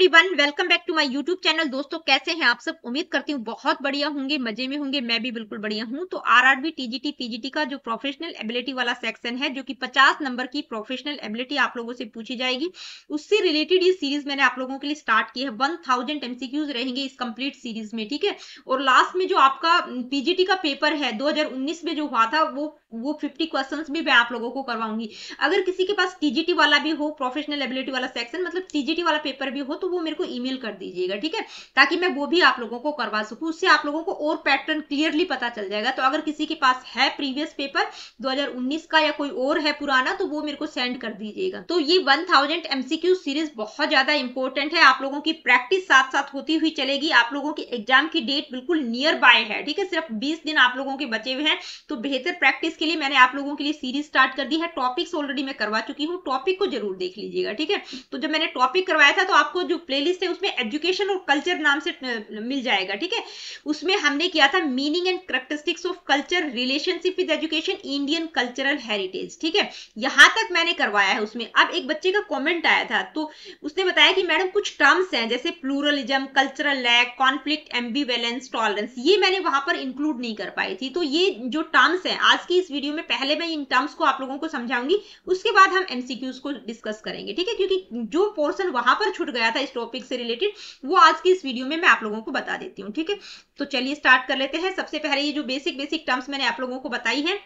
Everyone, welcome back to my YouTube channel. दोस्तों, कैसे हैं आप सब? उम्मीद करती हूँ बहुत बढ़िया होंगे, मजे में होंगे। मैं भी बिल्कुल बढ़िया हूँ। तो आरआरबी, टीजीटी, पीजीटी का जो प्रोफेशनल एबिलिटी वाला सेक्शन है, जो कि 50 नंबर की प्रोफेशनल एबिलिटी आप लोगों से पूछी जाएगी, उससे रिलेटेड ये सीरीज मैंने आप लोगों के लिए स्टार्ट की है। 1000 एमसीक्यूज रहेंगे इस कंप्लीट सीरीज में, ठीक है। और लास्ट में जो आपका पीजीटी का पेपर है 2019 में जो हुआ था, वो 50 क्वेश्चंस भी मैं आप लोगों को करवाऊंगी। अगर किसी के पास टीजीटी वाला भी हो, प्रोफेशनल एबिलिटी वाला सेक्शन, मतलब टीजीटी वाला पेपर भी हो, तो वो मेरे को ईमेल कर दीजिएगा, ठीक है, ताकि मैं वो भी आप लोगों को करवा सकूं। उससे आप लोगों को और पैटर्न क्लियरली पता चल जाएगा। तो अगर किसी के पास है प्रीवियस पेपर 2019 का या कोई और है पुराना, तो वो मेरे को सेंड कर दीजिएगा। तो ये 1000 एमसीक्यू सीरीज बहुत ज्यादा इंपॉर्टेंट है। आप लोगों की प्रैक्टिस साथ साथ होती हुई चलेगी। आप लोगों की एग्जाम की डेट बिल्कुल नियर बाय है, ठीक है, सिर्फ 20 दिन आप लोगों के बचे हुए हैं। तो बेहतर प्रैक्टिस के लिए मैंने आप लोगों के लिए सीरीज स्टार्ट कर दी है। टॉपिक्स ऑलरेडी मैं करवा चुकी हूँ, टॉपिक को जरूर देख लीजिएगा, ठीक है। तो जब मैंने टॉपिक करवाया था, तो आपको जो प्लेलिस्ट है उसमें एजुकेशन और कल्चर नाम से मिल जाएगा, ठीक है। उसमें हमने किया था meaning and characteristics of culture, relationship with education, Indian cultural heritage, ठीक है। यहां तक मैंने करवाया है। उसमें अब एक बच्चे का कॉमेंट आया था, तो उसने बताया कि मैडम कुछ टर्म्स हैं जैसे pluralism, cultural lag, conflict, ambivalence, tolerance, ये मैंने वहां पर इंक्लूड नहीं कर पाई थी। तो ये जो टर्म्स हैं आज की इस वीडियो में, पहले मैं इन टर्म्स को आप लोगों को समझाऊंगी, उसके बाद हम एमसीक्यूज को डिस्कस करेंगे, ठीक है। क्योंकि जो पोर्शन वहां पर छूट गया था इस टॉपिक से रिलेटेड, वो आज की इस वीडियो में मैं आप लोगों को बता देती हूँ, ठीक है। तो चलिए स्टार्ट कर लेते हैं। सबसे पहले ये जो बेसिक टर्म्स मैंने आप लोगों को बताई है,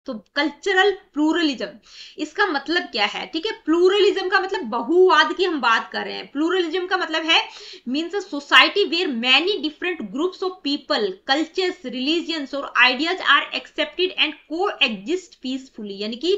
तो कल्चरल प्लूरलिज्म, इसका मतलब क्या है, ठीक है। प्लूरलिज्म का मतलब बहुवाद की हम बात कर रहे हैं। प्लूरलिज्म का मतलब है means a society where many different groups of people, cultures, religions और ideas are accepted and coexist peacefully. यानी कि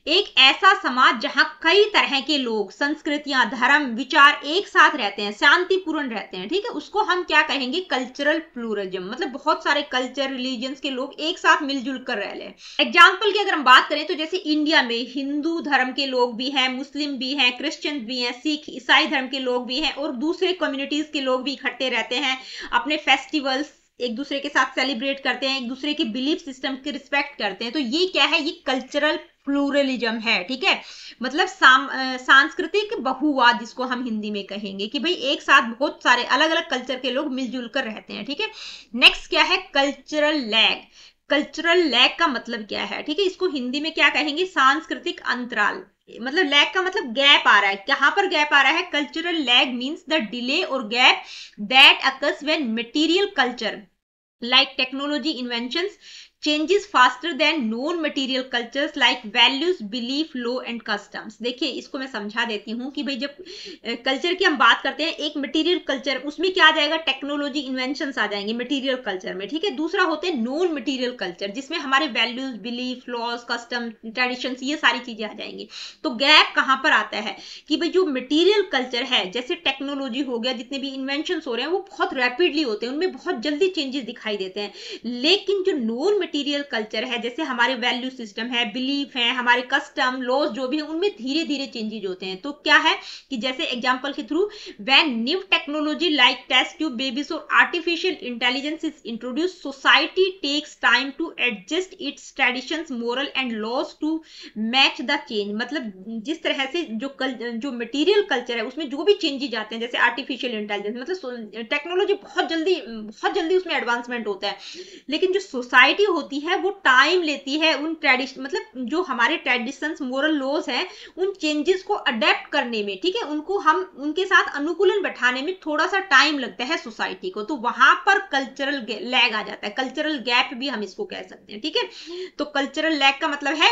एक ऐसा समाज जहां कई तरह के लोग, संस्कृतियां, धर्म, विचार एक साथ रहते हैं, शांतिपूर्ण रहते हैं, ठीक है, उसको हम क्या कहेंगे? Cultural pluralism. मतलब बहुत सारे कल्चर, रिलीजियंस के लोग एक साथ मिलजुल कर रह रहे हैं। एग्जाम्पल की अगर हम बात करें, तो जैसे इंडिया में हिंदू धर्म के लोग भी हैं, मुस्लिम भी हैं, क्रिश्चियन भी हैं, सिख ईसाई धर्म के लोग भी हैं, और दूसरे कम्युनिटीज के लोग भी इकट्ठे रहते हैं, अपने फेस्टिवल्स एक दूसरे के साथ सेलिब्रेट करते हैं, एक दूसरे के बिलीफ सिस्टम की रिस्पेक्ट करते हैं। तो ये क्या है? ये कल्चरल प्लूरलिज्म है, ठीक है। मतलब सांस्कृतिक बहुवाद, जिसको हम हिंदी में कहेंगे कि भाई एक साथ बहुत सारे अलग अलग कल्चर के लोग मिलजुल कर रहते हैं, ठीक है। नेक्स्ट क्या है? Cultural lag. कल्चरल लैग का मतलब क्या है, ठीक है, इसको हिंदी में क्या कहेंगे? सांस्कृतिक अंतराल। मतलब लैग का मतलब गैप आ रहा है। कहां पर गैप आ रहा है? Cultural lag means the delay और gap that occurs when material culture like technology inventions changes faster than known material cultures like values, belief, law and customs। देखिए, इसको मैं समझा देती हूँ कि भाई जब कल्चर की हम बात करते हैं, एक मटेरियल कल्चर, उसमें क्या आ जाएगा? टेक्नोलॉजी, इन्वेंशंस आ जाएंगे मटेरियल कल्चर में, ठीक है। दूसरा होते हैं नॉन मटेरियल कल्चर, जिसमें हमारे values, belief, laws, custom, traditions, ये सारी चीजें आ जाएंगी। तो गैप कहां पर आता है कि भाई जो मटेरियल कल्चर है, जैसे टेक्नोलॉजी हो गया, जितने भी इन्वेंशंस हो रहे हैं, वो बहुत रैपिडली होते हैं, उनमें बहुत जल्दी चेंजेस दिखाई देते हैं। लेकिन जो नॉन मटेरियल कल्चर है, जैसे हमारे वैल्यू सिस्टम है, बिलीफ है, हमारे कस्टम, लॉज जो भी है, उनमें धीरे धीरे चेंजेस होते हैं। तो क्या है कि जैसे एग्जांपल के through, when new technology like test tube babies और artificial intelligence is introduce, society takes time to adjust its traditions, moral and laws to match the change. मतलब जिस तरह से जो मटेरियल कल्चर है, उसमें जो भी चेंजेस आते हैं, जैसे आर्टिफिशियल इंटेलिजेंस, मतलब टेक्नोलॉजी बहुत जल्दी उसमें एडवांसमेंट होता है, लेकिन जो सोसाइटी होती है वो टाइम लेती है उन ट्रेडिशन, मतलब जो हमारे ट्रेडिशंस, मोरल लॉज हैं, उन चेंजेस को अडेप्ट करने में, ठीक है, उनको हम उनके साथ अनुकूलन बैठाने में थोड़ा सा टाइम लगता है सोसाइटी को। तो वहां पर कल्चरल लैग आ जाता है, कल्चरल गैप भी हम इसको कह सकते हैं, ठीक है। तो कल्चरल लैग का मतलब है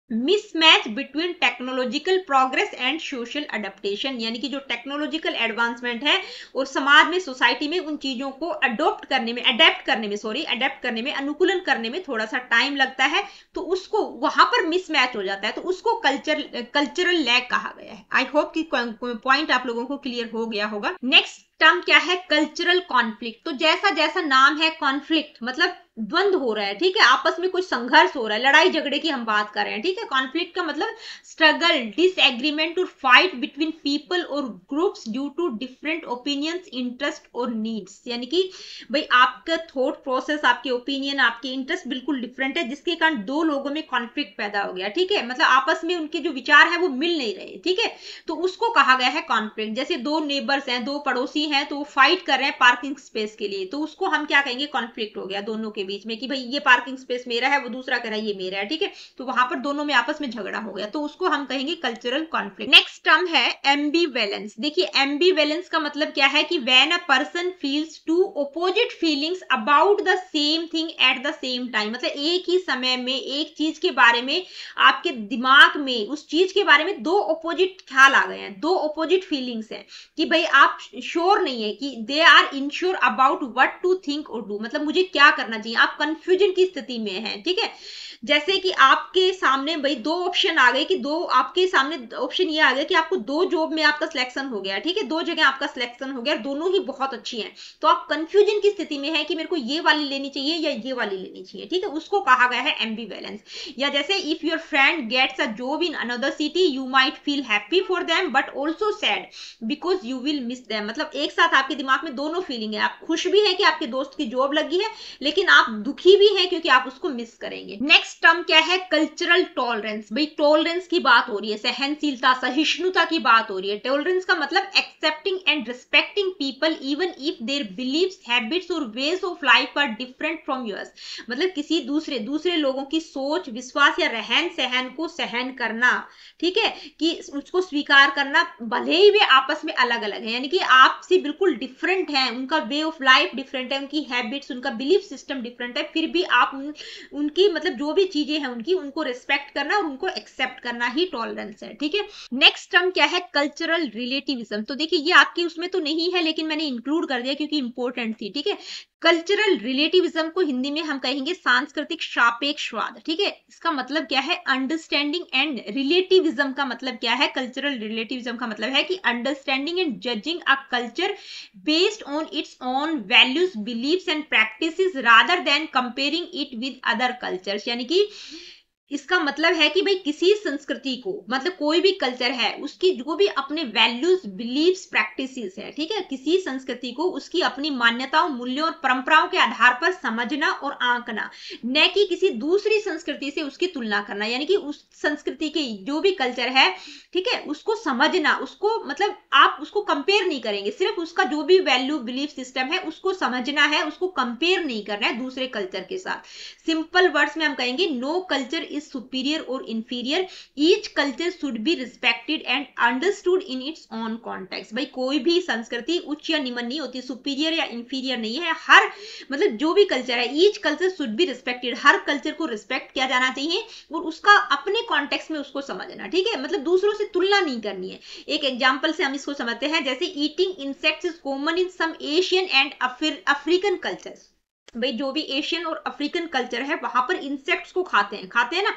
mismatch between technological progress and social adaptation. यानी कि जो टेक्नोलॉजिकल एडवांसमेंट है और समाज में, सोसाइटी में उन चीजों को अडॉप्ट करने में, अडेप्ट करने में, अनुकूलन करने में थोड़ा सा टाइम लगता है, तो उसको वहां पर मिसमैच हो जाता है, तो उसको कल्चरल लैग कहा गया है। आई होप कि पॉइंट आप लोगों को क्लियर हो गया होगा। नेक्स्ट टर्म क्या है? Cultural conflict. तो जैसा जैसा नाम है, कॉन्फ्लिक्ट मतलब द्वंद हो रहा है, ठीक है, आपस में कुछ संघर्ष हो रहा है, लड़ाई झगड़े की हम बात कर रहे हैं, ठीक है। कॉन्फ्लिक्ट का मतलब स्ट्रगल, डिसएग्रीमेंट और फाइट बिटवीन पीपल और groups due to different opinions, interest और नीड्स, यानी कि भाई आपका थॉट प्रोसेस, आपके ओपिनियन, आपके इंटरेस्ट बिल्कुल डिफरेंट है, जिसके कारण दो लोगों में कॉन्फ्लिक्ट पैदा हो गया, ठीक है, मतलब आपस में उनके जो विचार है वो मिल नहीं रहे, ठीक है, तो उसको कहा गया है कॉन्फ्लिक्ट। जैसे दो नेबर्स हैं, दो पड़ोसी हैं, तो वो फाइट कर रहे हैं पार्किंग स्पेस के लिए, तो उसको हम क्या कहेंगे, कॉन्फ्लिक्ट हो गया दोनों के बीच में कि भाई ये पार्किंग स्पेस मेरा है, वो दूसरा कह रहा है ये मेरा है, ठीक है, तो वहां पर दोनों में आपस में झगड़ा हो गया, तो उसको हम कहेंगे कल्चरल कॉन्फ्लिक्ट। नेक्स्ट टर्म है एम्बीवेलेंस। देखिए एम्बीवेलेंस का मतलब क्या है कि when a person feels two opposite feelings about the same thing at the same time, मतलब एक ही समय में एक चीज के बारे में आपके दिमाग में उस चीज के बारे में दो ऑपोजिट ख्याल आ गए हैं, दो ऑपोजिट फीलिंग्स हैं कि भाई आप श्योर नहीं है कि they are unsure about what to think और डू, मतलब मुझे क्या करना चाहिए, आप कंफ्यूजन की स्थिति में हैं, ठीक है। जैसे कि आपके सामने भाई दो ऑप्शन आ गए कि दो आपके सामने ऑप्शन ये आ गया कि आपको दो जॉब में आपका सिलेक्शन हो गया, ठीक है, दो जगह आपका सिलेक्शन हो गया, दोनों ही बहुत अच्छी हैं, तो आप कंफ्यूजन की स्थिति में है कि मेरे को ये वाली लेनी चाहिए या ये वाली लेनी चाहिए, ठीक है, उसको कहा गया है एम्बीवेलेंस। या जैसे if your friend gets a job in another city you might feel happy for them but also sad because you will miss them, मतलब एक साथ आपके दिमाग में दोनों फीलिंग है, आप खुश भी है कि आपके दोस्त की जॉब लगी है, लेकिन आप दुखी भी है क्योंकि आप उसको मिस करेंगे। नेक्स्ट टर्म क्या है, कल्चरल टॉलरेंस। भाई टॉलरेंस की बात हो रही है, सहनशीलता, सहिष्णुता की बात हो रही है। टॉलरेंस का मतलब accepting and respecting people even if their beliefs, habits और ways of life are different from yours, मतलब किसी दूसरे लोगों की सोच, विश्वास या रहन सहन को सहन करना, ठीक है, कि उसको स्वीकार करना, भले ही वे आपस में अलग अलग है, यानी कि आपसे बिल्कुल डिफरेंट है, उनका वे ऑफ लाइफ डिफरेंट है, उनकी हैबिट्स, उनका बिलीफ सिस्टम डिफरेंट है, फिर भी आप उनकी मतलब जो भी चीजें हैं उनकी, उनको रिस्पेक्ट करना और उनको एक्सेप्ट करना ही टॉलरेंस है, ठीक है। नेक्स्ट टर्म क्या है, कल्चरल रिलेटिविज्म। तो देखिए ये आपकी उसमें तो नहीं है लेकिन मैंने इंक्लूड कर दिया क्योंकि इंपॉर्टेंट थी, ठीक है। कल्चरल रिलेटिविज्म को हिंदी में हम कहेंगे सांस्कृतिक सापेक्षवाद, ठीक है। इसका मतलब क्या है, अंडरस्टैंडिंग एंड रिलेटिविज्म का मतलब क्या है, कल्चरल रिलेटिविज्म का मतलब है कि understanding and judging a culture based on its own values, beliefs and practices rather than comparing it with other cultures, यानी कि इसका मतलब है कि भाई किसी संस्कृति को, मतलब कोई भी कल्चर है उसकी जो भी अपने वैल्यूज, बिलीव्स, प्रैक्टिसेस है, ठीक है, किसी संस्कृति को उसकी अपनी मान्यताओं, मूल्यों और परंपराओं के आधार पर समझना और आंकना, न कि किसी दूसरी संस्कृति से उसकी तुलना करना, यानी कि उस संस्कृति की जो भी कल्चर है, ठीक है, उसको समझना, उसको मतलब आप उसको कंपेयर नहीं करेंगे, सिर्फ उसका जो भी वैल्यू, बिलीफ सिस्टम है उसको समझना है, उसको कंपेयर नहीं करना है दूसरे कल्चर के साथ। सिंपल वर्ड्स में हम कहेंगे नो कल्चर इज सुपीरियर और inferior, each culture should be respected and understood in its own context. भाई कोई भी संस्कृति उच्च या निम्न नहीं होती, सुपीरियर या इंफीरियर नहीं है, हर मतलब जो भी कल्चर है, each culture should be respected, her culture को रिस्पेक्ट किया जाना चाहिए और उसका अपने कॉन्टेक्स्ट में उसको समझना, ठीक है, मतलब दूसरों से तुलना नहीं करनी है। एक एग्जांपल से हम इसको समझते हैं, जैसे eating insects is common in some Asian and African cultures. भाई जो भी एशियन और अफ्रीकन कल्चर है वहां पर इंसेक्ट्स को खाते हैं ना,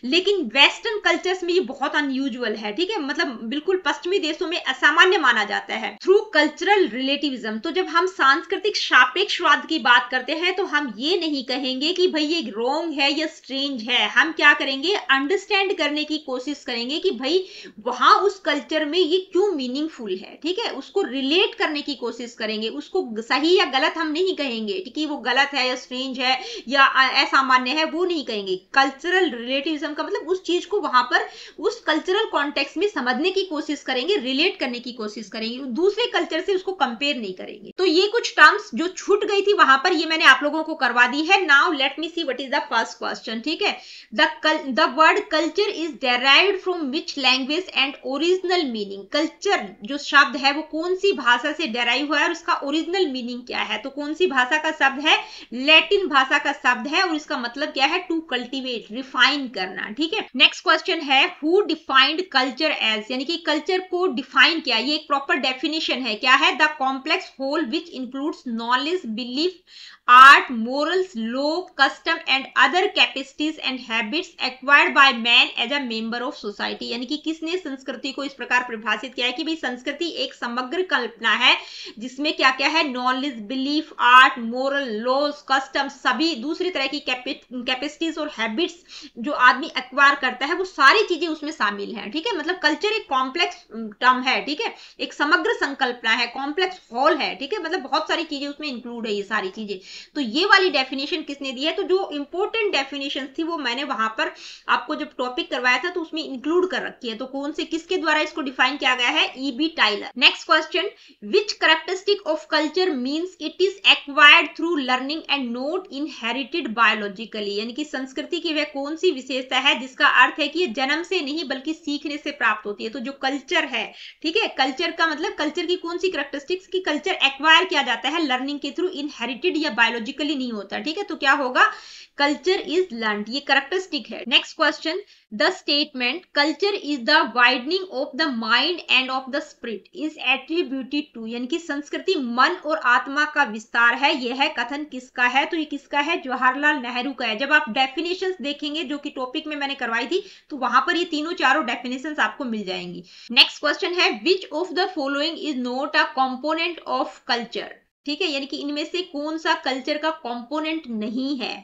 लेकिन वेस्टर्न कल्चर्स में ये बहुत अनयूजुअल है, ठीक है, मतलब बिल्कुल पश्चिमी देशों में असामान्य माना जाता है। थ्रू कल्चरल रिलेटिविज्म, तो जब हम सांस्कृतिक सापेक्षवाद की बात करते हैं तो हम ये नहीं कहेंगे कि भाई ये रॉन्ग है या स्ट्रेंज है, हम क्या करेंगे, अंडरस्टैंड करने की कोशिश करेंगे कि भाई वहां उस कल्चर में ये क्यों मीनिंगफुल है, ठीक है, उसको रिलेट करने की कोशिश करेंगे, उसको सही या गलत हम नहीं कहेंगे कि वो गलत है या स्ट्रेंज है या असामान्य है, वो नहीं कहेंगे। कल्चरल रिलेटिविज्म का मतलब उस चीज को वहां पर उस कल्चरल कॉन्टेक्स्ट में समझने की कोशिश करेंगे, रिलेट करने की कोशिश करेंगे, दूसरे कल्चर से उसको कंपेयर नहीं करेंगे। तो ये कुछ टर्म्स जो छूट गई थी वहां पर, ये मैंने आप लोगों को करवा दी है। Now let me see what is the first question, ठीक है। The word culture is derived from which language and original meaning, culture जो शब्द है वो कौन सी भाषा से डेराइव हुआ है और उसका ओरिजिनल मीनिंग क्या है, तो कौन सी भाषा का शब्द है, लैटिन भाषा का शब्द है और इसका मतलब क्या है, टू कल्टीवेट, रिफाइन करना, ठीक है। नेक्स्ट क्वेश्चन है हु डिफाइंड कल्चर एज, यानी कि कल्चर को डिफाइन किया, ये एक प्रॉपर डेफिनेशन है, क्या है, the complex whole which includes knowledge, belief, art, morals, law, custom and other capacities and habits acquired by man as a member of society। यानी कि किसने संस्कृति को इस प्रकार परिभाषित किया है कि भाई संस्कृति एक समग्र कल्पना है जिसमें क्या क्या है, knowledge, belief, art, moral, laws, custom, सभी दूसरी तरह की कैपेसिटीज और हैबिट्स जो आदमी एक्वायर करता है वो सारी चीजें उसमें शामिल हैं। ठीक है, मतलब कल्चर एक कॉम्प्लेक्स टर्म है। ठीक है, एक समग्र संकल्पना है, कॉम्प्लेक्स होल है। ठीक है, मतलब बहुत सारी चीजें उसमें इंक्लूड है, ये सारी चीजें। तो ये वाली डेफिनेशन किसने दी है, तो जो इंपॉर्टेंट डेफिनेशन थी वो मैंने वहां पर आपको जब टॉपिक करवाया था तो उसमें इंक्लूड कर रखी है। तो कौन से किसके द्वारा इसको डिफाइन किया गया है, E.B. Tylor. Next question, which characteristic of culture means it is acquired through learning and not inherited biologically. यानी कि संस्कृति की वह कौन सी विशेषता है जिसका अर्थ है कि ये जन्म से नहीं बल्कि सीखने से प्राप्त होती है। तो जो कल्चर है, ठीक है, कल्चर का मतलब कल्चर की कौन सी कैरेक्टरिस्टिक्स की कल्चर एक्वायर किया जाता है लर्निंग के थ्रू, इनहेरिटेड या बायोलॉजिकली नहीं होता। ठीक है, तो क्या होगा, कल्चर इज लर्नड, ये कैरेक्टरिस्टिक है। Next question, the statement culture is the widening of the mind and of the spirit is attributed to. यानी कि संस्कृति मन और आत्मा का विस्तार है, यह कथन किसका है, तो ये किसका है, जवाहरलाल नेहरू का है। जब आप डेफिनेशंस देखेंगे जो कि टॉपिक में मैंने करवाई थी तो वहां पर ये तीनों चारों डेफिनेशंस आपको मिल जाएंगी। नेक्स्ट क्वेश्चन है, which of the following is not a component of culture. ठीक है, यानी कि इनमें से कौन सा कल्चर का कंपोनेंट नहीं है,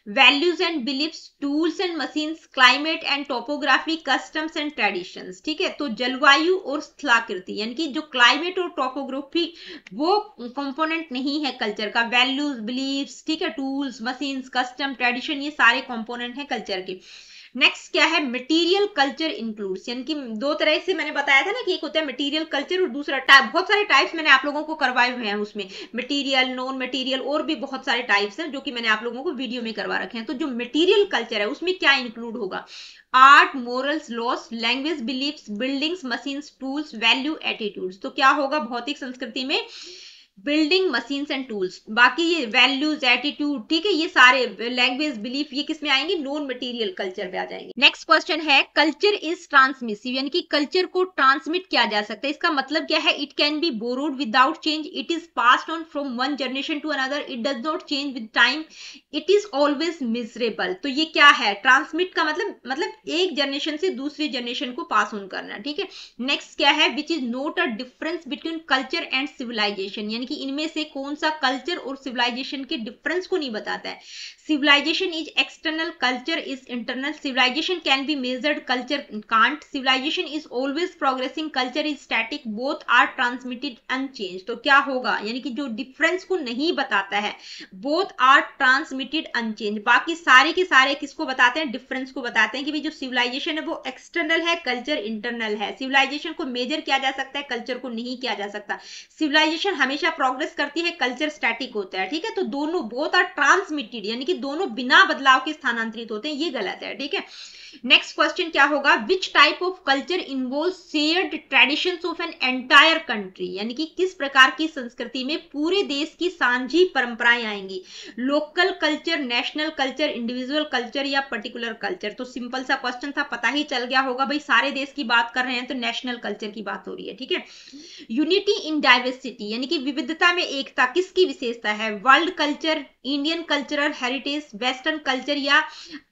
values and beliefs, tools and machines, climate and topography, customs and traditions. ठीक है, तो जलवायु और स्थलाकृति यानी कि जो क्लाइमेट और टोपोग्राफी वो कंपोनेंट नहीं है कल्चर का, वैल्यूज, बिलीफ्स, ठीक है, टूल्स, मशीन्स, कस्टम, ट्रेडिशन, ये सारे कंपोनेंट हैं कल्चर के। नेक्स्ट क्या है, मटेरियल कल्चर इंक्लूड्स, यानी कि दो तरह से मैंने बताया था ना कि एक होता है मटेरियल कल्चर और दूसरा टाइप, बहुत सारे टाइप्स मैंने आप लोगों को करवाए हुए हैं उसमें, मटेरियल, नॉन मटेरियल और भी बहुत सारे टाइप्स हैं जो कि मैंने आप लोगों को वीडियो में करवा रखे हैं। तो जो मटेरियल कल्चर है उसमें क्या इंक्लूड होगा, art, morals, loss, language, beliefs, buildings, machines, tools, value, attitudes. तो क्या होगा भौतिक संस्कृति में, बिल्डिंग, मशीन्स एंड टूल्स। बाकी ये वैल्यूज, एटीट्यूड, ठीक है, ये सारे लैंग्वेज, बिलीफ, ये किस में आएंगे, नॉन मटेरियल कल्चर में आ जाएंगे। नेक्स्ट क्वेश्चन है, कल्चर इज ट्रांसमिसिव, यानी कि कल्चर को ट्रांसमिट किया जा सकता है। इसका मतलब क्या है, it can be borrowed without change, it is passed on from one generation to another, it does not change with time, it is always miserable. तो ये क्या है, ट्रांसमिट का मतलब एक जनरेशन से दूसरी जनरेशन को पास ऑन करना। ठीक है, नेक्स्ट क्या है, which is not a difference between culture and civilization, यानी कि इनमें से कौन सा कल्चर और सिविलाइजेशन के डिफरेंस को नहीं बताता है। Civilization is external, culture is internal, civilization can be measured, culture can't, civilization is always progressing, culture is static, both are transmitted unchanged. तो क्या होगा, यानी कि जो डिफरेंस को नहीं बताता है, बोथ आर ट्रांसमिटेड अनचेंज, बाकी सारे के सारे किसको बताते हैं, डिफरेंस को बताते हैं कि भाई जो सिविलाइजेशन है वो एक्सटर्नल है, कल्चर इंटरनल है। सिविलाइजेशन को मेजर किया जा सकता है, कल्चर को नहीं किया जा सकता। सिविलाइजेशन हमेशा प्रोग्रेस करती है, कल्चर स्टैटिक होता है। ठीक है, तो दोनों बोथ आर ट्रांसमिटेड, यानी कि दोनों बिना बदलाव के स्थानांतरित होते हैं, ये गलत है। ठीक है, नेक्स्ट क्वेश्चन क्या होगा, which type of culture involve shared traditions of an entire country, यानी कि किस प्रकार की संस्कृति में पूरे देश की साझी परंपराएं आएंगी, local culture, national culture, individual culture या पर्टिकुलर कल्चर। तो सिंपल सा क्वेश्चन था, पता ही चल गया होगा भाई, सारे देश की बात कर रहे हैं तो नेशनल कल्चर की बात हो रही है। ठीक है, यूनिटी इन डाइवर्सिटी, यानी कि विविधता में एकता किसकी विशेषता है, world culture, Indian cultural heritage, western culture या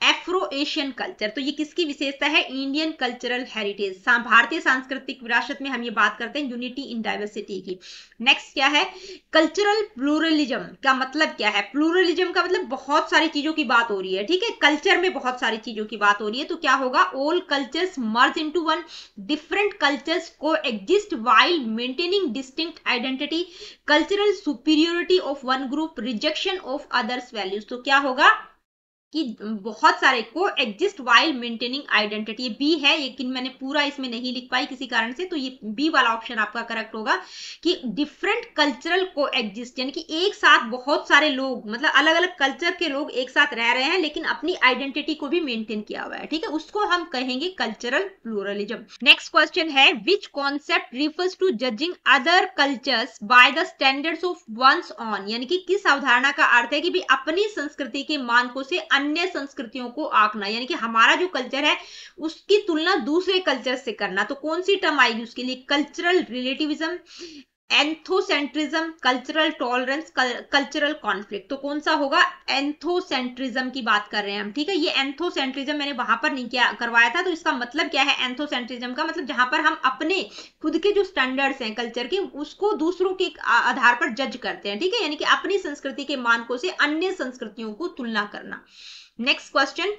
एफ्रो एशियन कल्चर। तो ये किसकी विशेषता है, इंडियन कल्चरल हेरिटेज, भारतीय सांस्कृतिक विरासत में हम ये बात करते हैं यूनिटी इन डाइवर्सिटी की। नेक्स्ट क्या है, कल्चरल प्लूरलिज्म का मतलब क्या है, प्लूरलिज्म का मतलब बहुत सारी चीजों की बात हो रही है। ठीक है, कल्चर में बहुत सारी चीजों की बात हो रही है, तो क्या होगा, all cultures merge into one, different cultures coexist while maintaining distinct identity, cultural superiority of one group, rejection of others values. तो क्या होगा कि बहुत सारे coexist while maintaining identity, ये बी है लेकिन मैंने पूरा इसमें नहीं लिख पाई किसी कारण से, तो ये बी वाला ऑप्शन आपका करेक्ट होगा कि डिफरेंट कल्चरल को एग्जिस्ट, यानी कि एक साथ बहुत सारे लोग, मतलब अलग अलग कल्चर के लोग एक साथ रह रहे हैं लेकिन अपनी आइडेंटिटी को भी मेंटेन किया हुआ है। ठीक है, उसको हम कहेंगे कल्चरल प्लूरलिज्म। नेक्स्ट क्वेश्चन है, which concept refers to judging other cultures by the standards of one's own, यानी कि किस अवधारणा का अर्थ है कि भी अपनी संस्कृति के मानकों से अन्य संस्कृतियों को आंकना, यानी कि हमारा जो कल्चर है उसकी तुलना दूसरे कल्चर से करना। तो कौन सी टर्म आएगी उसके लिए, cultural relativism, ethnocentrism, cultural tolerance, cultural conflict. तो कौन सा होगा? एंथोसेंट्रिज्म की बात कर रहे हैं हम, ठीक है। ये एंथोसेंट्रिज्म मैंने वहां पर नहीं किया करवाया था, तो इसका मतलब क्या है? एंथोसेंट्रिज्म का मतलब जहां पर हम अपने खुद के जो स्टैंडर्ड्स हैं कल्चर के, उसको दूसरों के आधार पर जज करते हैं, ठीक है, यानी कि अपनी संस्कृति के मानकों से अन्य संस्कृतियों को तुलना करना। Next question,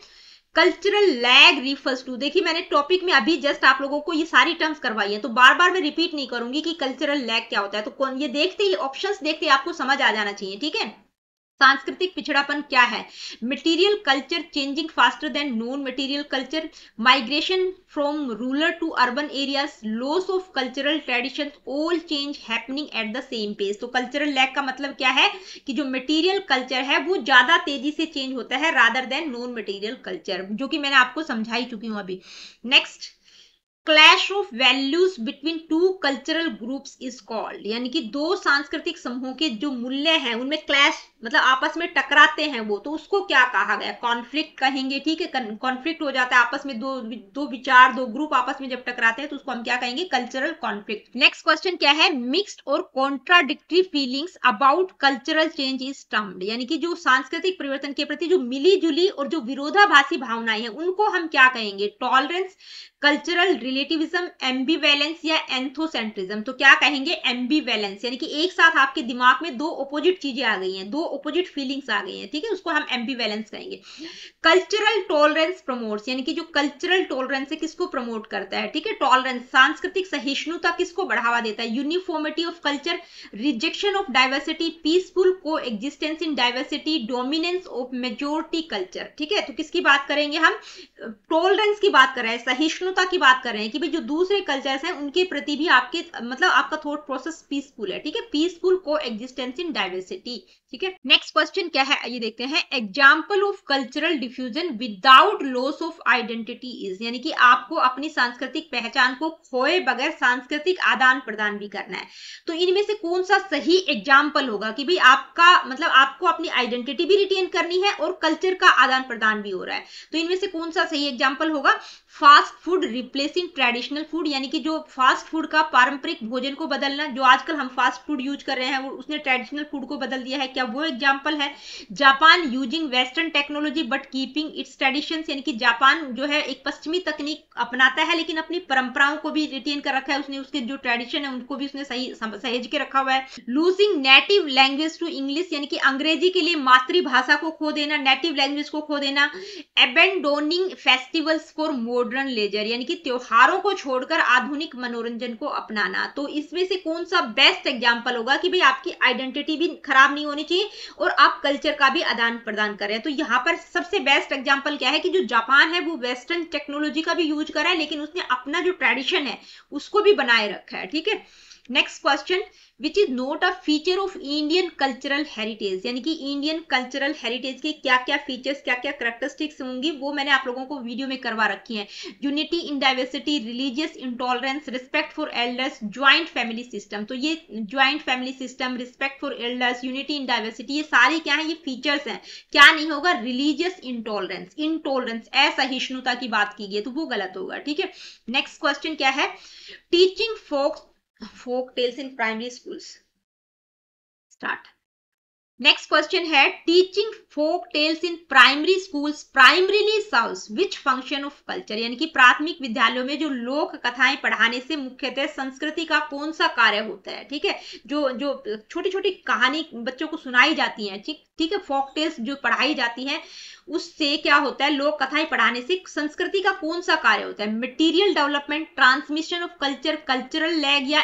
cultural lag refers to. देखिए मैंने टॉपिक में अभी जस्ट आप लोगों को ये सारी टर्म्स करवाई है, तो बार बार मैं रिपीट नहीं करूंगी कि कल्चरल लैग क्या होता है। तो कौन, ये देखते ही ऑप्शंस देखते ही आपको समझ आ जाना चाहिए, ठीक है। सांस्कृतिक पिछड़ापन क्या है? Material culture changing faster than non material culture, migration from rural to urban areas, loss of cultural traditions, all change happening at the same pace. तो कल्चरल लैग का मतलब क्या है? कि जो मटेरियल कल्चर है वो ज्यादा तेजी से चेंज होता है rather than non material culture, जो कि मैंने आपको समझा ही चुकी हूं अभी। Next, clash of values between two cultural groups is called, यानी कि दो सांस्कृतिक समूहों के जो मूल्य हैं उनमें क्लैश मतलब आपस में टकराते हैं वो, तो उसको क्या कहा गया? कॉन्फ्लिक्ट कहेंगे, ठीक है। कॉन्फ्लिक्ट हो जाता है आपस में, दो विचार, दो ग्रुप आपस में जब टकराते हैं तो उसको हम क्या कहेंगे? Cultural conflict. नेक्स्ट क्वेश्चन क्या है? मिक्स्ड और contradictory feelings about cultural change is termed, यानी कि जो सांस्कृतिक परिवर्तन के प्रति जो मिली जुली और जो विरोधाभासी भावनाएं हैं उनको हम क्या कहेंगे? टॉलरेंस, कल्चरल रिलेटिविज्म, एम्बिवेलेंस या एंथोसेंट्रिज्म। तो क्या कहेंगे? एम्बिवेलेंस, यानी कि एक साथ आपके दिमाग में दो अपोजिट चीजें आ गई हैं, दो अपोजिट फीलिंग्स आ गई हैं, ठीक है, उसको हम एम्बिवेलेंस कहेंगे। कल्चरल टॉलरेंस प्रमोट्स, यानी कि जो कल्चरल टॉलरेंस है किसको प्रमोट करता है? ठीक है, टॉलरेंस, सांस्कृतिक सहिष्णुता किसको बढ़ावा देता है? Uniformity of culture, rejection of diversity, peaceful coexistence in diversity, dominance of majority culture. ठीक है, तो किसकी बात करेंगे हम? टॉलरेंस की बात कर रहे हैं, सहिष्णुता की बात कर रहे हैं कि भाई जो दूसरे कल्चर्स हैं उनके प्रति भी आपके मतलब आपका थॉट प्रोसेस पीसफुल है, ठीक है, peaceful coexistence in diversity. ठीक है, नेक्स्ट क्वेश्चन क्या है ये देखते हैं। Example of cultural diffusion without loss of identity is, यानी कि आपको अपनी सांस्कृतिक पहचान को खोए बगैर सांस्कृतिक आदान प्रदान भी करना है। तो इनमें से कौन सा सही एग्जाम्पल होगा कि भाई आपका मतलब आपको अपनी आइडेंटिटी भी रिटेन करनी है और कल्चर का आदान प्रदान भी हो रहा है, तो इनमें से कौन सा सही एग्जाम्पल होगा? Fast food replacing traditional food, यानी कि जो फास्ट फूड का पारंपरिक भोजन को बदलना, जो आजकल हम फास्ट फूड यूज कर रहे हैं वो उसने ट्रेडिशनल फूड को बदल दिया है, क्या वो एग्जांपल है? Japan using western technology but keeping it's traditions, यानी कि जापान जो है एक पश्चिमी तकनीक अपनाता है लेकिन अपनी परंपराओं को भी रिटेन कर रखा है, उसने उसके जो ट्रेडिशन है उनको भी उसने सही सहेज के रखा हुआ है। Losing native language to English, यानी कि अंग्रेजी के लिए मातृभाषा को खो देना, नेटिव लैंग्वेज को खो देना। एबेंडोनिंग फेस्टिवल्स फॉर मॉडर्न लेजर, यानी कि त्योहारों को छोड़कर आधुनिक मनोरंजन को अपनाना। तो इसमें से कौन सा बेस्ट एग्जांपल होगा कि भाई आपकी आइडेंटिटी भी खराब नहीं होनी चाहिए और आप कल्चर का भी आदान प्रदान कर रहे हैं? तो यहाँ पर सबसे बेस्ट एग्जांपल क्या है कि जो जापान है वो वेस्टर्न टेक्नोलॉजी का भी यूज कर रहा है लेकिन उसने अपना जो ट्रेडिशन है उसको भी बनाए रखा है। ठीक है, next question, which is not a feature of Indian cultural heritage, यानी कि इंडियन कल्चरल हेरिटेज के क्या क्या फीचर्स, क्या क्या कैरेक्टरिस्टिक्स होंगी वो मैंने आप लोगों को वीडियो में करवा रखी है। Unity in diversity, religious intolerance, respect for elders, joint family system. तो ये joint family system, respect for elders, unity in diversity, ये सारी क्या है? ये फीचर्स हैं। क्या नहीं होगा? रिलीजियस इंटॉलरेंस, इंटॉलरेंस असहिष्णुता की बात की गई तो वो गलत होगा। ठीक है, नेक्स्ट क्वेश्चन क्या है? Teaching folk tales in primary schools. Start. Next question है, teaching folk tales in primary schools primarily serves which function of culture, यानी कि प्राथमिक विद्यालयों में जो लोक कथाएं पढ़ाने से मुख्यतः संस्कृति का कौन सा कार्य होता है? ठीक है, जो छोटी छोटी कहानी बच्चों को सुनाई जाती है, ठीक है, फोक टेल्स जो पढ़ाई जाती है उससे क्या होता है? लोक कथाएं पढ़ाने से संस्कृति का कौन सा कार्य होता है? Material development, transmission of culture, cultural lag या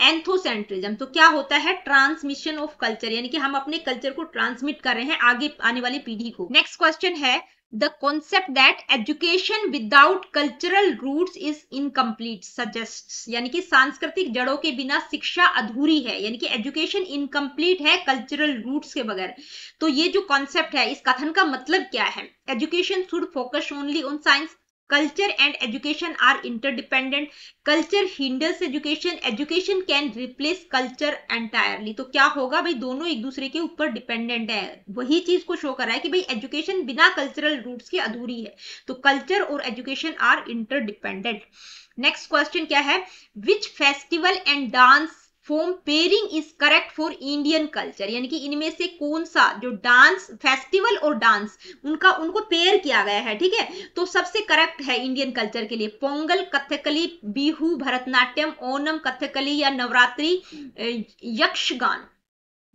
एंथोसेंट्रिज्म। तो क्या होता है? ट्रांसमिशन ऑफ कल्चर, यानी कि हम अपने कल्चर को ट्रांसमिट कर रहे हैं आगे आने वाली पीढ़ी को। नेक्स्ट क्वेश्चन है, the concept that education without cultural roots is incomplete suggests, यानी कि सांस्कृतिक जड़ों के बिना शिक्षा अधूरी है, यानी कि एजुकेशन इनकम्प्लीट है कल्चरल रूट्स के बगैर। तो ये जो कॉन्सेप्ट है इस कथन का मतलब क्या है? Education should focus only on science, culture and education are interdependent, culture hinders education, education can replace culture entirely। तो क्या होगा भाई? दोनों एक दूसरे के ऊपर डिपेंडेंट है, वही चीज को शो कर रहा है कि भाई एजुकेशन बिना कल्चरल रूट्स के अधूरी है, तो कल्चर और education are interdependent. Next question क्या है? Which festival and dance form pairing is correct for Indian culture, यानी कि इनमें से कौन सा जो डांस, फेस्टिवल और डांस उनको पेयर किया गया है, ठीक है, तो सबसे करेक्ट है इंडियन कल्चर के लिए पोंगल, कथकली, बिहू, भरतनाट्यम, ओनम, कथकली या नवरात्रि, यक्षगान।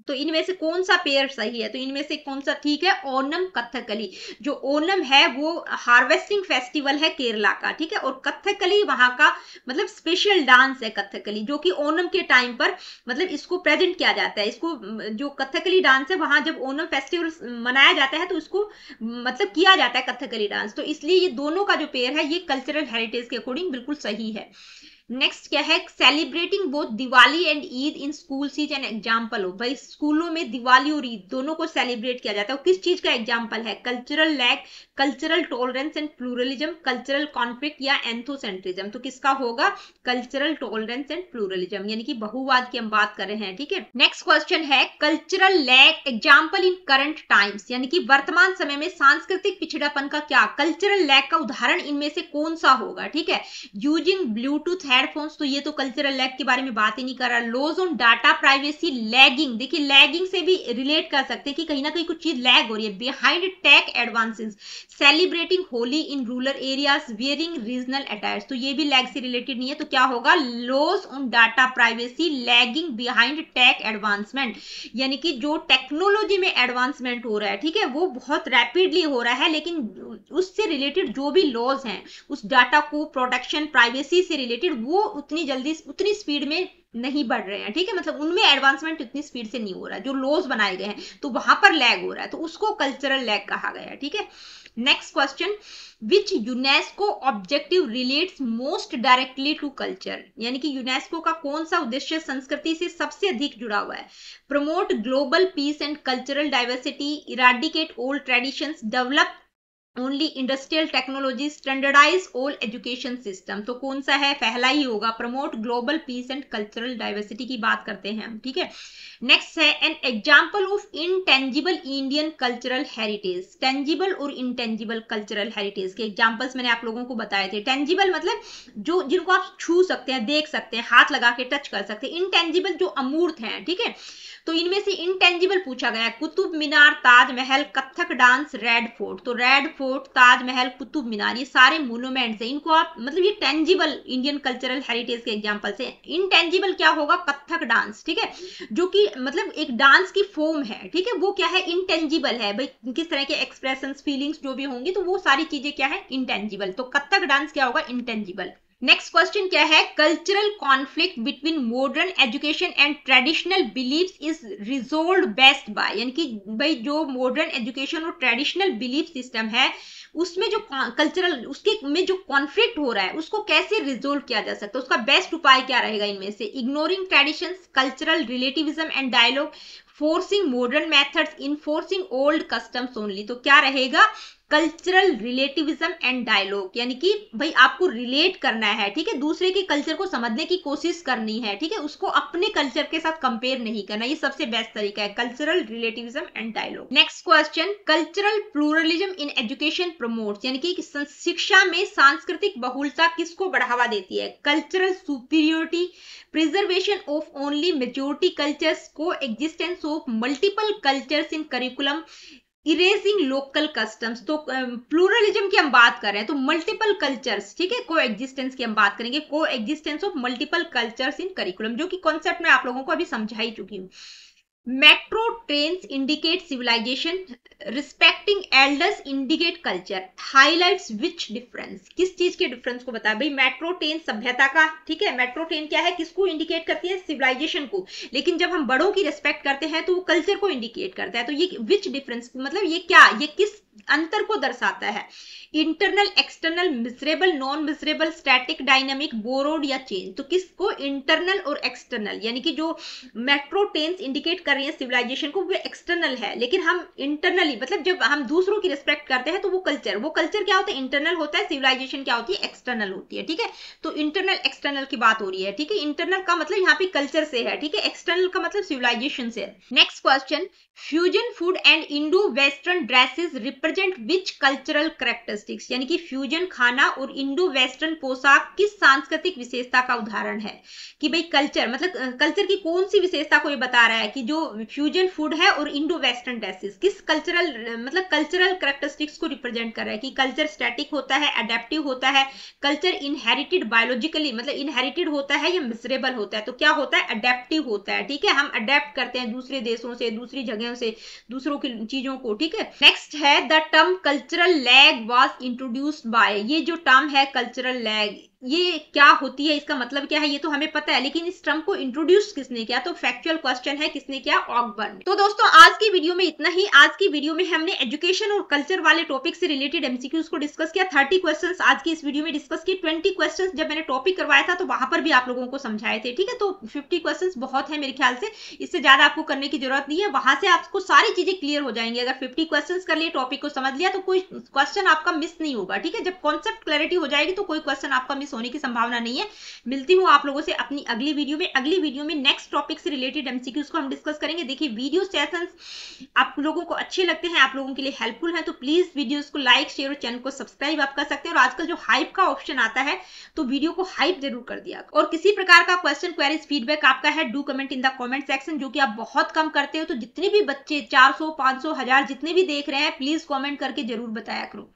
तो इनमें से कौन सा पेयर सही है, तो इनमें से कौन सा ठीक है, ओनम कथकली। जो ओनम है वो हार्वेस्टिंग फेस्टिवल है केरला का, ठीक है, और कथकली वहां का मतलब स्पेशल डांस है कथकली, जो कि ओनम के टाइम पर मतलब इसको प्रेजेंट किया जाता है। इसको जो कथकली डांस है वहां जब ओनम फेस्टिवल मनाया जाता है तो इसको मतलब किया जाता है कथकली डांस, तो इसलिए ये दोनों का जो पेयर है ये कल्चरल हेरिटेज के अकॉर्डिंग बिल्कुल सही है। नेक्स्ट क्या है, celebrating both Diwali and Eid in school is an example हो। भाई स्कूलों में दिवाली और ईद दोनों को सेलिब्रेट किया जाता है, किस चीज का एग्जाम्पल है, cultural lag, cultural tolerance and pluralism, cultural conflict या एंथोसेंट्रिज्म। तो किसका होगा, कल्चरल टॉलरेंस एंड प्लूरलिज्म, यानी कि बहुवाद की हम बात कर रहे हैं, ठीक है। नेक्स्ट क्वेश्चन है, cultural lag example in current times, यानी कि वर्तमान समय में सांस्कृतिक पिछड़ापन का क्या, कल्चरल लैग का उदाहरण इनमें से कौन सा होगा, ठीक है। यूजिंग ब्लूटूथ हेडफोन्स, तो ये तो कल्चरल लैग के बारे में बात ही नहीं कर रहा। Laws on data privacy, lagging, देखिए लैगिंग से भी रिलेट कर सकते हैं कि कहीं ना कहीं कुछ चीज लैग हो रही है। Behind tech advances, celebrating Holi in rural areas, wearing regional attires, तो ये भी लैग से रिलेटेड नहीं है, तो क्या होगा, laws on data privacy, lagging behind tech advancement, यानी कि जो टेक्नोलॉजी में एडवांसमेंट हो रहा है, ठीक है, वो बहुत रैपिडली हो रहा है, लेकिन उससे रिलेटेड जो भी लॉज हैं उस डाटा को प्रोटेक्शन प्राइवेसी से रिलेटेड वो उतनी जल्दी उतनी स्पीड में नहीं बढ़ रहे हैं, ठीक है, मतलब उनमें एडवांसमेंट उतनी स्पीड से नहीं हो रहा है, जो लॉज बनाए गए हैं तो वहां पर लैग हो रहा है, तो उसको कल्चरल लैग कहा गया है, ठीक है। Next question, which UNESCO objective relates most directly to culture, यानी कि यूनेस्को का कौन सा उद्देश्य संस्कृति से सबसे अधिक जुड़ा हुआ है, promote global peace and cultural diversity, eradicate old traditions, develop only industrial technology, standardize all education system. तो कौन सा है, पहला ही होगा, promote global peace and cultural diversity की बात करते हैं हम, ठीक है। नेक्स्ट है, an example of intangible Indian cultural heritage, tangible और इनटेंजिबल कल्चरल हेरिटेज के एग्जाम्पल्स मैंने आप लोगों को बताए थे। टेंजिबल मतलब जो जिनको आप छू सकते हैं, देख सकते हैं, हाथ लगा के टच कर सकते हैं, इनटेंजिबल जो अमूर्त हैं, ठीक है। तो इनमें से इनटेंजिबल पूछा गया, Qutub Minar, Taj Mahal, Kathak dance, Red Fort. तो रेड फोर्ट, ताजमहल, कुतुब मीनार ये सारे मोन्यूमेंट्स हैं, इनको आप मतलब ये टेंजिबल इंडियन कल्चरल हेरिटेज के एग्जांपल्स हैं। इनटेंजिबल क्या होगा, कथक डांस, ठीक है, जो कि मतलब एक डांस की फॉर्म है, ठीक है, वो क्या है, इनटेंजिबल है, भाई किस तरह के एक्सप्रेशंस, फीलिंग्स जो भी होंगी तो वो सारी चीजें क्या है, इनटेंजिबल। तो कथक डांस क्या होगा, इनटेंजिबल। नेक्स्ट क्वेश्चन क्या है, cultural conflict between modern education and traditional beliefs is resolved best by, यानी कि भाई जो मॉडर्न एजुकेशन और ट्रेडिशनल बिलीफ सिस्टम है उसमें जो कल्चरल उसके में जो कॉन्फ्लिक्ट हो रहा है उसको कैसे रिजोल्व किया जा सकता है, उसका बेस्ट उपाय क्या रहेगा इनमें से, ignoring traditions, cultural relativism and dialogue, forcing modern methods, enforcing old customs only. तो क्या रहेगा, कल्चरल रिलेटिविज्म एंड डायलॉग, यानी कि भाई आपको रिलेट करना है, ठीक है, दूसरे के कल्चर को समझने की कोशिश करनी है, ठीक है, उसको अपने कल्चर के साथ कंपेयर नहीं करना, ये सबसे बेस्ट तरीका है, cultural relativism and dialogue. Next question, cultural pluralism in education promotes, यानी कि शिक्षा में सांस्कृतिक बहुलता किसको बढ़ावा देती है, cultural superiority, preservation of only majority cultures, coexistence of multiple cultures in curriculum, erasing local customs. तो प्लूरलिज्म की हम बात कर रहे हैं तो मल्टीपल कल्चर्स, ठीक है, को एग्जिस्टेंस की हम बात करेंगे, को existence of multiple cultures in curriculum, जो कि कॉन्सेप्ट मैं आप लोगों को अभी समझा ही चुकी हूँ। Metro trains indicate civilization, respecting elders indicate culture, highlights which difference, किस चीज के डिफरेंस को बताया, भाई मेट्रो ट्रेन सभ्यता का, ठीक है, मेट्रो ट्रेन क्या है, किसको इंडिकेट करती है, सिविलाइजेशन को, लेकिन जब हम बड़ों की रिस्पेक्ट करते हैं तो वो कल्चर को इंडिकेट करता है। तो ये विच डिफरेंस मतलब ये क्या, ये किस अंतर को दर्शाता है, internal, external, miserable, non miserable, static, dynamic, borrowed या चेंज। तो किसको, इंटरनल और एक्सटर्नल, यानी कि जो मेट्रो ट्रेन्स इंडिकेट कर रही है सिविलाइजेशन को वो एक्सटर्नल है, लेकिन हम इंटरनली मतलब जब हम दूसरों की रिस्पेक्ट करते हैं तो वो कल्चर क्या होता है, इंटरनल होता है, सिविलाइजेशन क्या होती है, एक्सटर्नल होती है, ठीक है। तो इंटरनल एक्सटर्नल की बात हो रही है, ठीक है, इंटरनल का मतलब यहाँ पे कल्चर से है, ठीक है, एक्सटर्नल का मतलब सिविलाइजेशन से है। Next question, fusion food and Indo western dresses represent which cultural characteristics, यानी कि फ्यूजन खाना और इंडो वेस्टर्न पोशाक किस सांस्कृतिक विशेषता का उदाहरण है। कि भाई कल्चर मतलब कल्चर की कौन सी विशेषता को ये बता रहा है कि जो फ्यूजन फूड है और इंडो वेस्टर्न ड्रेसेस किस कल्चरल मतलब कल्चरल कैरेक्टरिस्टिक्स को रिप्रेजेंट कर रहा है। कि कल्चर स्टैटिक होता है, अडेप्टिव होता है, कल्चर इनहेरिटेड बायोलॉजिकली मतलब इनहेरिटेड होता है या मिसरेबल होता है। तो क्या होता है, अडेप्टिव होता है। ठीक है, हम अडेप्ट करते हैं दूसरे देशों से, दूसरी जगहों से, दूसरों की चीजों को। ठीक है, नेक्स्ट है the term cultural lag was introduced by. ये जो टर्म है कल्चरल लैग, ये क्या होती है, इसका मतलब क्या है, ये तो हमें पता है, लेकिन इस टर्म को इंट्रोड्यूस किसने किया। तो फैक्चुअल क्वेश्चन है, किसने किया, ऑकबर्न। तो दोस्तों आज की वीडियो में इतना ही। आज की वीडियो में हमने एजुकेशन और कल्चर वाले टॉपिक से रिलेटेड एमसीक्यूज को डिस्कस किया। 30 क्वेश्चंस आज की इस वीडियो में डिस्कस किए। 20 क्वेश्चंस जब मैंने टॉपिक करवाया था तो वहां पर भी आप लोगों को समझाए थे। ठीक है, तो 50 क्वेश्चंस बहुत है मेरे ख्याल से, इससे ज्यादा आपको करने की जरूरत नहीं है। वहां से आपको सारी चीजें क्लियर हो जाएंगी। अगर 50 क्वेश्चन कर लिए, टॉपिक को समझ लिया, तो कोई क्वेश्चन आपका मिस नहीं होगा। ठीक है, जब कॉन्सेप्ट क्लैरिटी हो जाएगी तो कोई क्वेश्चन आपका मिस होने की संभावना नहीं है। मिलती हूँ आप लोगों से अपनी अगली वीडियो में। अगली वीडियो में नेक्स्ट टॉपिक से रिलेटेड एमसीक्यूज को हम डिस्कस करेंगे। देखिए वीडियो सेशंस आप लोगों को अच्छे लगते हैं, आप लोगों के लिए हेल्पफुल है, तो प्लीज वीडियोस को लाइक, शेयर और चैनल को सब्सक्राइब आप कर सकते हैं। और आजकल जो हाइप का ऑप्शन आता है तो वीडियो को हाइप जरूर कर दिया। और किसी प्रकार का क्वेश्चन, क्वेरीज, फीडबैक आपका है, do comment in the comment section, जो कि आप बहुत कम करते हो। तो जितने भी बच्चे 400, 500, 1000 जितने भी देख रहे हैं, प्लीज कमेंट करके जरूर बताया करो।